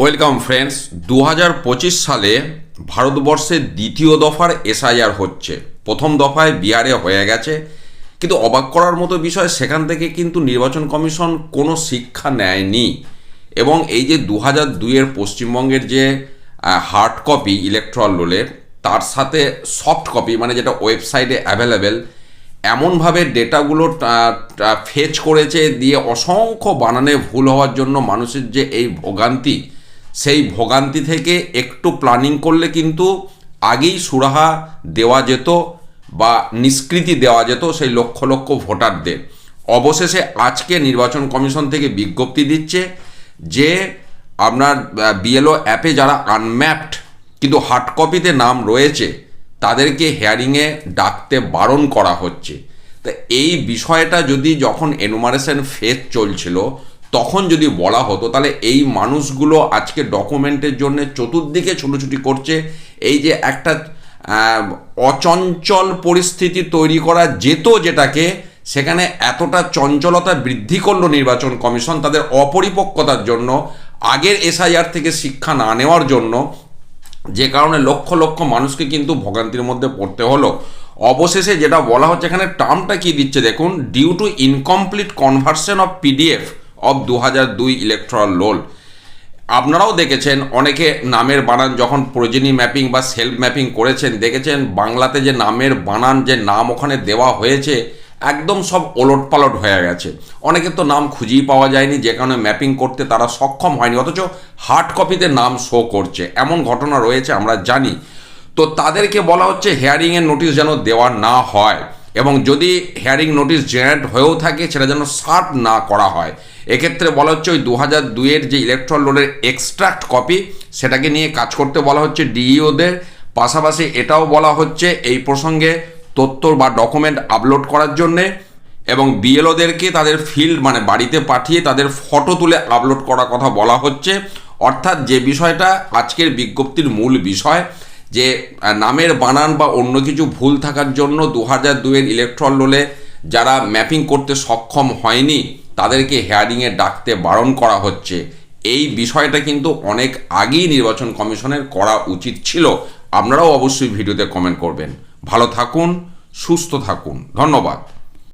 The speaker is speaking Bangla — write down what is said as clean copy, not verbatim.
Welcome friends. 2025 সালে ভারতবর্ষের দ্বিতীয় দফার এসআইআর হচ্ছে। প্রথম দফায় বিহারে হয়ে গেছে, কিন্তু অবাক করার মতো বিষয় সেখান থেকে কিন্তু নির্বাচন কমিশন কোনো শিক্ষা নেয়নি এবং এই যে 2002-এর পশ্চিমবঙ্গের যে হার্ড কপি ইলেকট্রাল রোলের, তার সাথে সফট কপি মানে যেটা ওয়েবসাইটে অ্যাভেলেবেল, এমনভাবে ডেটাগুলো ফেচ করেছে দিয়ে অসংখ্য বানানে ভুল হওয়ার জন্য মানুষের যে এই ভোগান্তি, সেই ভোগান্তি থেকে একটু প্ল্যানিং করলে কিন্তু আগেই সুরাহা দেওয়া যেত বা নিষ্কৃতি দেওয়া যেত সেই লক্ষ লক্ষ ভোটারদের। অবশেষে আজকে নির্বাচন কমিশন থেকে বিজ্ঞপ্তি দিচ্ছে যে আপনার বিএলও অ্যাপে যারা আনম্যাপড কিন্তু হার্ড কপিতে নাম রয়েছে তাদেরকে হেয়ারিংয়ে ডাকতে বারণ করা হচ্ছে। তা এই বিষয়টা যদি যখন এনুমারেশন ফেজ চলছিল তখন যদি বলা হতো, তাহলে এই মানুষগুলো আজকে ডকুমেন্টের জন্য চতুর্দিকে ছুটোছুটি করছে। এই যে একটা অচঞ্চল পরিস্থিতি তৈরি করা যেত যেটাকে, সেখানে এতটা চঞ্চলতা বৃদ্ধি করলো নির্বাচন কমিশন তাদের অপরিপক্কতার জন্য, আগের এসআইআর থেকে শিক্ষা না নেওয়ার জন্য, যে কারণে লক্ষ লক্ষ মানুষকে কিন্তু ভোগান্তির মধ্যে পড়তে হলো। অবশেষে যেটা বলা হচ্ছে, এখানে টার্মটা কি দিচ্ছে দেখুন, due to incomplete conversion of PDF of 2002 electoral roll. আপনারাও দেখেছেন অনেকে নামের বানান যখন প্রয়োজনী ম্যাপিং বা সেলফ ম্যাপিং করেছেন, দেখেছেন বাংলাতে যে নামের বানান, যে নাম ওখানে দেওয়া হয়েছে একদম সব ওলট পালট হয়ে গেছে। অনেকের তো নাম খুঁজেই পাওয়া যায়নি, যে কারণে ম্যাপিং করতে তারা সক্ষম হয়নি, অথচ হার্ড কপিতে নাম শো করছে। এমন ঘটনা রয়েছে, আমরা জানি। তো তাদেরকে বলা হচ্ছে হেয়ারিংয়ের নোটিশ যেন দেওয়া না হয়, এবং যদি হেয়ারিং নোটিশ জেনারেট হয়েও থাকে সেটা যেন সার্ভ না করা হয়। এক্ষেত্রে বলা হচ্ছে ওই 2002-এর যে ইলেকট্রাল রোলের এক্সট্রাক্ট কপি সেটাকে নিয়ে কাজ করতে বলা হচ্ছে ডিইওদের। পাশাপাশি এটাও বলা হচ্ছে এই প্রসঙ্গে তথ্য বা ডকুমেন্ট আপলোড করার জন্যে, এবং বিএলওদেরকে তাদের ফিল্ড মানে বাড়িতে পাঠিয়ে তাদের ফটো তুলে আপলোড করার কথা বলা হচ্ছে। অর্থাৎ যে বিষয়টা আজকের বিজ্ঞপ্তির মূল বিষয়, যে নামের বানান বা অন্য কিছু ভুল থাকার জন্য 2002-এর ইলেকট্রাল রোলে যারা ম্যাপিং করতে সক্ষম হয়নি তাদেরকে হেয়ারিংয়ে ডাকতে বারণ করা হচ্ছে। এই বিষয়টা কিন্তু অনেক আগেই নির্বাচন কমিশনের করা উচিত ছিল। আপনারাও অবশ্যই ভিডিওতে কমেন্ট করবেন। ভালো থাকুন, সুস্থ থাকুন, ধন্যবাদ।